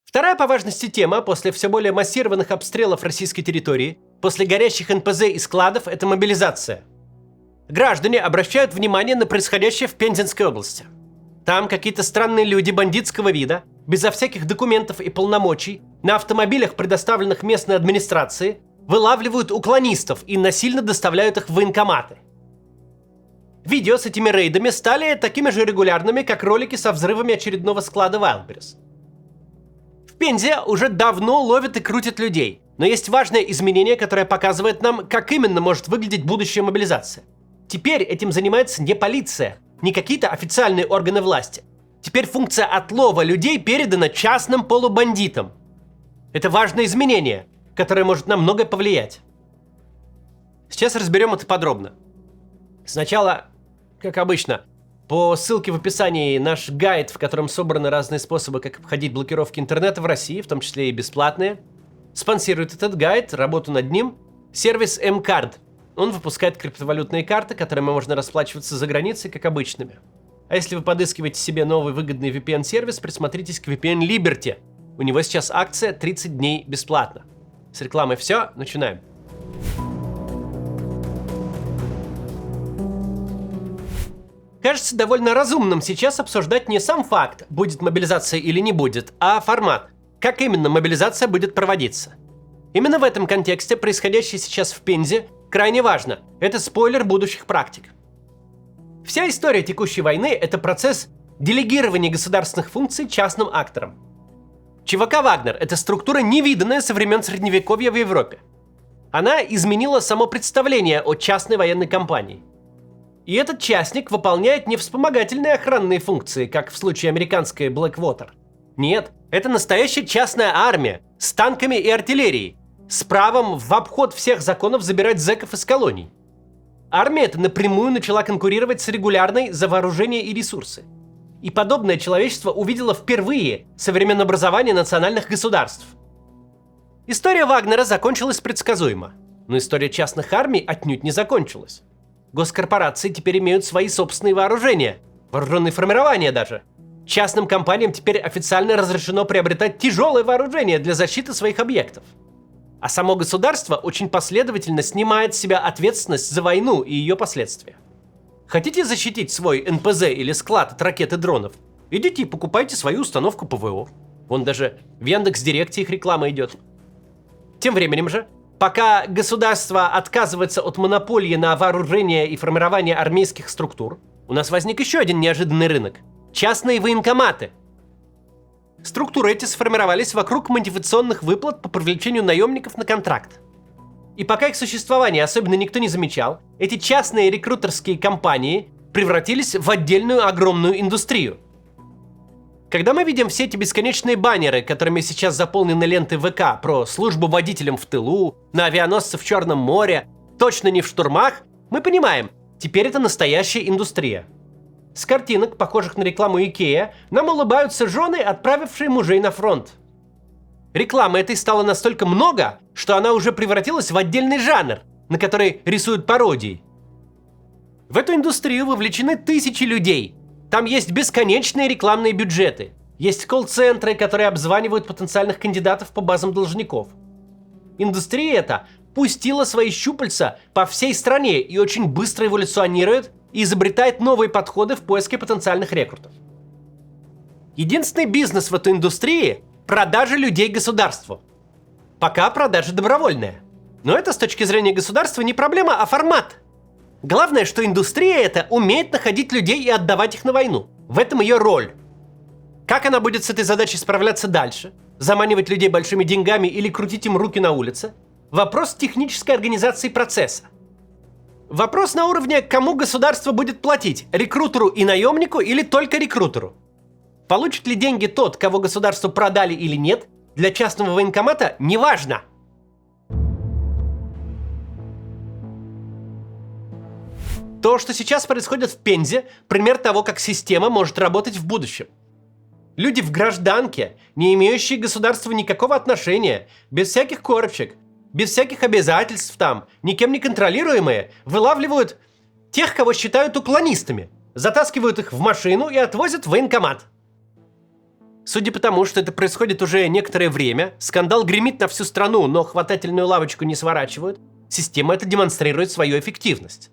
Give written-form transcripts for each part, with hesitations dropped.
Вторая по важности тема после все более массированных обстрелов российской территории, после горящих НПЗ и складов – это мобилизация. Граждане обращают внимание на происходящее в Пензенской области. Там какие-то странные люди бандитского вида, безо всяких документов и полномочий, на автомобилях, предоставленных местной администрации, вылавливают уклонистов и насильно доставляют их в военкоматы. Видео с этими рейдами стали такими же регулярными, как ролики со взрывами очередного склада Wildberries. В Пензе уже давно ловят и крутят людей, но есть важное изменение, которое показывает нам, как именно может выглядеть будущая мобилизация. Теперь этим занимается не полиция, не какие-то официальные органы власти. Теперь функция отлова людей передана частным полубандитам. Это важное изменение, которое может на многое повлиять. Сейчас разберем это подробно. Сначала, как обычно, по ссылке в описании наш гайд, в котором собраны разные способы, как обходить блокировки интернета в России, в том числе и бесплатные. Спонсирует этот гайд, работу над ним, сервис mCard. Он выпускает криптовалютные карты, которыми можно расплачиваться за границей, как обычными. А если вы подыскиваете себе новый выгодный VPN-сервис, присмотритесь к VPN Liberty. У него сейчас акция 30 дней бесплатно. С рекламой все, начинаем. Кажется довольно разумным сейчас обсуждать не сам факт, будет мобилизация или не будет, а формат, как именно мобилизация будет проводиться. Именно в этом контексте происходящее сейчас в Пензе крайне важно. Это спойлер будущих практик. Вся история текущей войны – это процесс делегирования государственных функций частным акторам. ЧВК «Вагнер» – это структура, невиданная со времен Средневековья в Европе. Она изменила само представление о частной военной компании. И этот частник выполняет не вспомогательные охранные функции, как в случае американской Blackwater. Нет, это настоящая частная армия с танками и артиллерией, с правом в обход всех законов забирать зэков из колоний. Армия эта напрямую начала конкурировать с регулярной за вооружение и ресурсы. И подобное человечество увидело впервые со времен образования национальных государств. История Вагнера закончилась предсказуемо, но история частных армий отнюдь не закончилась. Госкорпорации теперь имеют свои собственные вооружения, вооруженные формирования даже. Частным компаниям теперь официально разрешено приобретать тяжелое вооружение для защиты своих объектов. А само государство очень последовательно снимает с себя ответственность за войну и ее последствия. Хотите защитить свой НПЗ или склад от ракет и дронов? Идите и покупайте свою установку ПВО. Вон даже в Яндекс.Директе их реклама идет. Тем временем же, пока государство отказывается от монополии на вооружение и формирование армейских структур, у нас возник еще один неожиданный рынок – частные военкоматы. Структуры эти сформировались вокруг мотивационных выплат по привлечению наемников на контракт. И пока их существование особенно никто не замечал, эти частные рекрутерские компании превратились в отдельную огромную индустрию. Когда мы видим все эти бесконечные баннеры, которыми сейчас заполнены ленты ВК про службу водителям в тылу, на авианосцах в Черном море, точно не в штурмах, мы понимаем, теперь это настоящая индустрия. С картинок, похожих на рекламу Икеа, нам улыбаются жены, отправившие мужей на фронт. Рекламы этой стало настолько много, что она уже превратилась в отдельный жанр, на который рисуют пародии. В эту индустрию вовлечены тысячи людей. Там есть бесконечные рекламные бюджеты. Есть колл-центры, которые обзванивают потенциальных кандидатов по базам должников. Индустрия эта пустила свои щупальца по всей стране и очень быстро эволюционирует и изобретает новые подходы в поиске потенциальных рекрутов. Единственный бизнес в этой индустрии – продажа людей государству. Пока продажа добровольная. Но это с точки зрения государства не проблема, а формат. Главное, что индустрия эта умеет находить людей и отдавать их на войну. В этом ее роль. Как она будет с этой задачей справляться дальше? Заманивать людей большими деньгами или крутить им руки на улице? Вопрос технической организации процесса. Вопрос на уровне, кому государство будет платить, рекрутеру и наемнику или только рекрутеру. Получит ли деньги тот, кого государству продали или нет, для частного военкомата неважно. То, что сейчас происходит в Пензе, пример того, как система может работать в будущем. Люди в гражданке, не имеющие к государству никакого отношения, без всяких корочек, без всяких обязательств там, никем не контролируемые, вылавливают тех, кого считают уклонистами, затаскивают их в машину и отвозят в военкомат. Судя по тому, что это происходит уже некоторое время, скандал гремит на всю страну, но хватательную лавочку не сворачивают, система эта демонстрирует свою эффективность.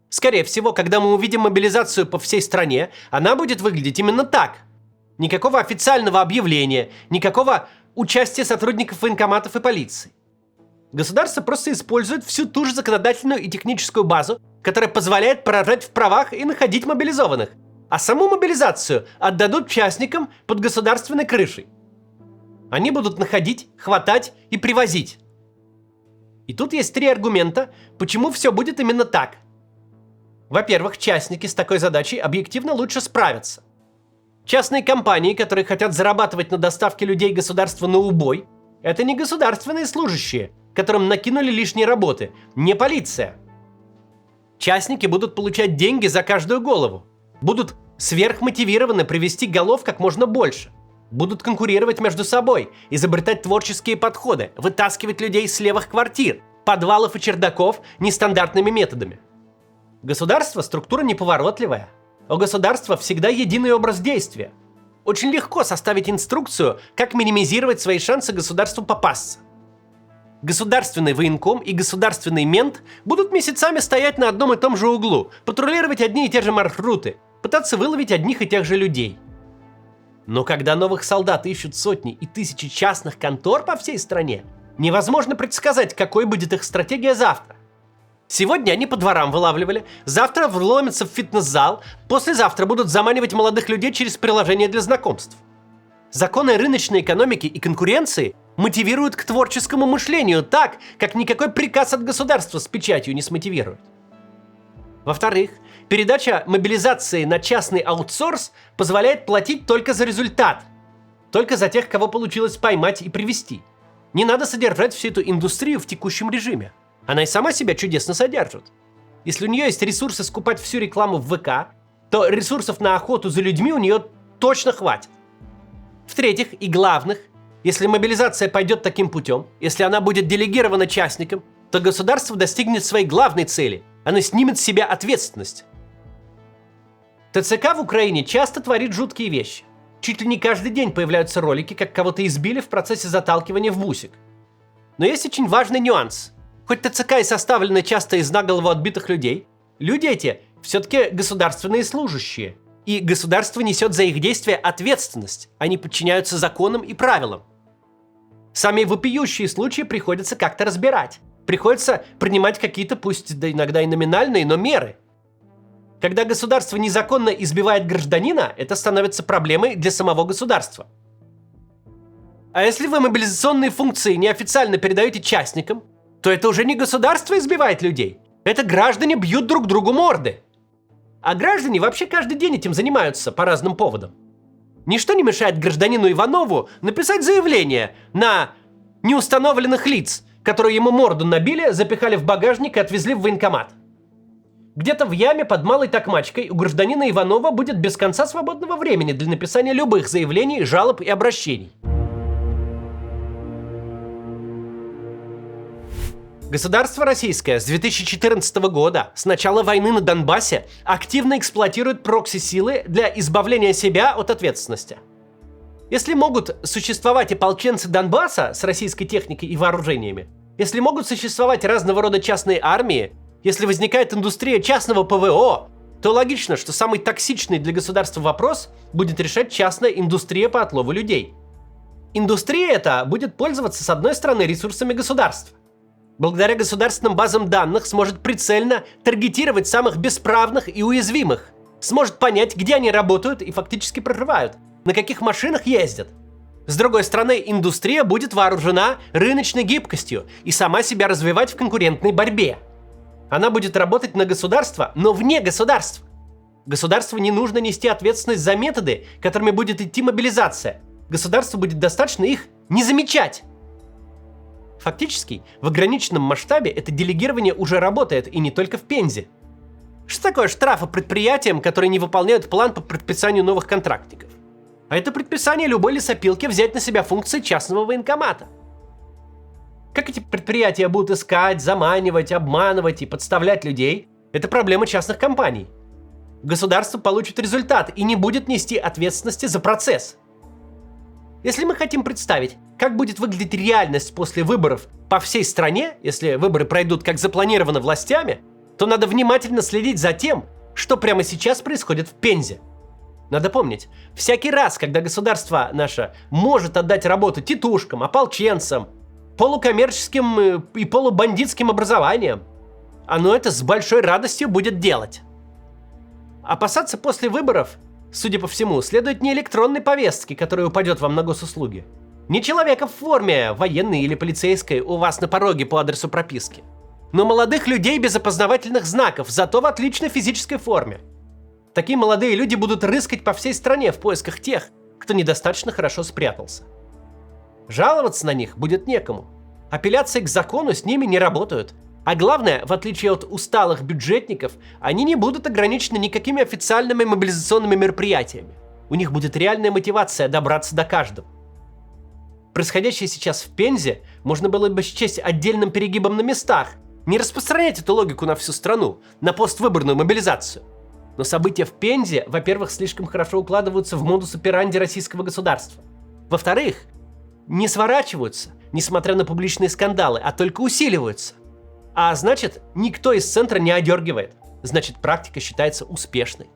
Скорее всего, когда мы увидим мобилизацию по всей стране, она будет выглядеть именно так. Никакого официального объявления, никакого участия сотрудников военкоматов и полиции. Государство просто использует всю ту же законодательную и техническую базу, которая позволяет поражать в правах и находить мобилизованных, а саму мобилизацию отдадут частникам под государственной крышей. Они будут находить, хватать и привозить. И тут есть 3 аргумента, почему все будет именно так. Во-первых, частники с такой задачей объективно лучше справятся. Частные компании, которые хотят зарабатывать на доставке людей государства на убой, это не государственные служащие, которым накинули лишние работы, не полиция. Частники будут получать деньги за каждую голову, будут сверхмотивированы привести голов как можно больше, будут конкурировать между собой, изобретать творческие подходы, вытаскивать людей с левых квартир, подвалов и чердаков нестандартными методами. Государство – структура неповоротливая. У государства всегда единый образ действия. Очень легко составить инструкцию, как минимизировать свои шансы государству попасться. Государственный военком и государственный мент будут месяцами стоять на одном и том же углу, патрулировать одни и те же маршруты, пытаться выловить одних и тех же людей. Но когда новых солдат ищут сотни и тысячи частных контор по всей стране, невозможно предсказать, какой будет их стратегия завтра. Сегодня они по дворам вылавливали, завтра вломятся в фитнес-зал, послезавтра будут заманивать молодых людей через приложения для знакомств. Законы рыночной экономики и конкуренции мотивируют к творческому мышлению так, как никакой приказ от государства с печатью не смотивирует. Во-вторых, передача мобилизации на частный аутсорс позволяет платить только за результат, только за тех, кого получилось поймать и привести. Не надо содержать всю эту индустрию в текущем режиме. Она и сама себя чудесно содержит. Если у нее есть ресурсы скупать всю рекламу в ВК, то ресурсов на охоту за людьми у нее точно хватит. В-третьих и главных, если мобилизация пойдет таким путем, если она будет делегирована частникам, то государство достигнет своей главной цели. Оно снимет с себя ответственность. ТЦК в Украине часто творит жуткие вещи. Чуть ли не каждый день появляются ролики, как кого-то избили в процессе заталкивания в бусик. Но есть очень важный нюанс. Хоть ТЦК и составлены часто из наголову отбитых людей, люди эти все-таки государственные служащие. И государство несет за их действия ответственность. Они подчиняются законам и правилам. Сами вопиющие случаи приходится как-то разбирать. Приходится принимать какие-то, пусть да иногда и номинальные, но меры. Когда государство незаконно избивает гражданина, это становится проблемой для самого государства. А если вы мобилизационные функции неофициально передаете частникам, то это уже не государство избивает людей. Это граждане бьют друг другу морды. А граждане вообще каждый день этим занимаются по разным поводам. Ничто не мешает гражданину Иванову написать заявление на неустановленных лиц, которые ему морду набили, запихали в багажник и отвезли в военкомат. Где-то в яме под Малой Токмачкой у гражданина Иванова будет без конца свободного времени для написания любых заявлений, жалоб и обращений. Государство российское с 2014 года, с начала войны на Донбассе, активно эксплуатирует прокси-силы для избавления себя от ответственности. Если могут существовать ополченцы Донбасса с российской техникой и вооружениями, если могут существовать разного рода частные армии, если возникает индустрия частного ПВО, то логично, что самый токсичный для государства вопрос будет решать частная индустрия по отлову людей. Индустрия эта будет пользоваться, с одной стороны, ресурсами государства. Благодаря государственным базам данных сможет прицельно таргетировать самых бесправных и уязвимых, сможет понять, где они работают и фактически проживают, на каких машинах ездят. С другой стороны, индустрия будет вооружена рыночной гибкостью и сама себя развивать в конкурентной борьбе. Она будет работать на государство, но вне государства. Государству не нужно нести ответственность за методы, которыми будет идти мобилизация. Государству будет достаточно их не замечать. Фактически, в ограниченном масштабе это делегирование уже работает, и не только в Пензе. Что такое штрафы предприятиям, которые не выполняют план по предписанию новых контрактников? А это предписание любой лесопилки взять на себя функции частного военкомата. Как эти предприятия будут искать, заманивать, обманывать и подставлять людей, это проблема частных компаний. Государство получит результат и не будет нести ответственности за процесс. Если мы хотим представить, как будет выглядеть реальность после выборов по всей стране, если выборы пройдут как запланировано властями, то надо внимательно следить за тем, что прямо сейчас происходит в Пензе. Надо помнить, всякий раз, когда государство наше может отдать работу титушкам, ополченцам, полукоммерческим и полубандитским образованиям, оно это с большой радостью будет делать. Опасаться после выборов, судя по всему, следует не электронной повестки, которая упадет вам на госуслуги, не человека в форме, военной или полицейской, у вас на пороге по адресу прописки, но молодых людей без опознавательных знаков, зато в отличной физической форме. Такие молодые люди будут рыскать по всей стране в поисках тех, кто недостаточно хорошо спрятался. Жаловаться на них будет некому. Апелляции к закону с ними не работают. А главное, в отличие от усталых бюджетников, они не будут ограничены никакими официальными мобилизационными мероприятиями. У них будет реальная мотивация добраться до каждого. Происходящее сейчас в Пензе можно было бы счесть отдельным перегибом на местах, не распространять эту логику на всю страну, на поствыборную мобилизацию. Но события в Пензе, во-первых, слишком хорошо укладываются в модус операнди российского государства. Во-вторых, не сворачиваются, несмотря на публичные скандалы, а только усиливаются. А значит, никто из центра не одергивает. Значит, практика считается успешной.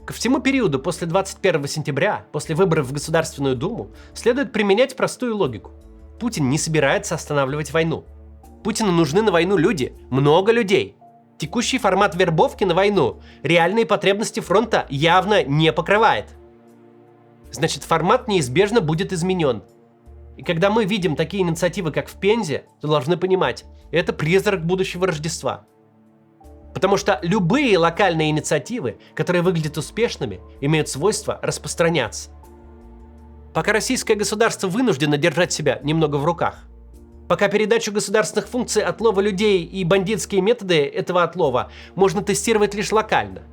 Ко всему периоду после 21 сентября, после выборов в Государственную Думу, следует применять простую логику. Путин не собирается останавливать войну. Путину нужны на войну люди, много людей. Текущий формат вербовки на войну реальные потребности фронта явно не покрывает. Значит, формат неизбежно будет изменен. И когда мы видим такие инициативы, как в Пензе, то должны понимать, это призрак будущего Рождества. Потому что любые локальные инициативы, которые выглядят успешными, имеют свойство распространяться. Пока российское государство вынуждено держать себя немного в руках, пока передачу государственных функций отлова людей и бандитские методы этого отлова можно тестировать лишь локально.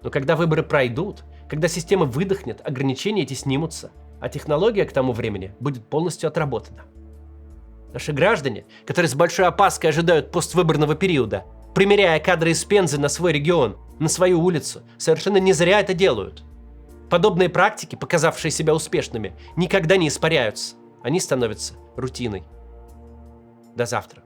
Но когда выборы пройдут, когда система выдохнет, ограничения эти снимутся, а технология к тому времени будет полностью отработана. Наши граждане, которые с большой опаской ожидают поствыборного периода, примеряя кадры из Пензы на свой регион, на свою улицу, совершенно не зря это делают. Подобные практики, показавшие себя успешными, никогда не испаряются. Они становятся рутиной. До завтра.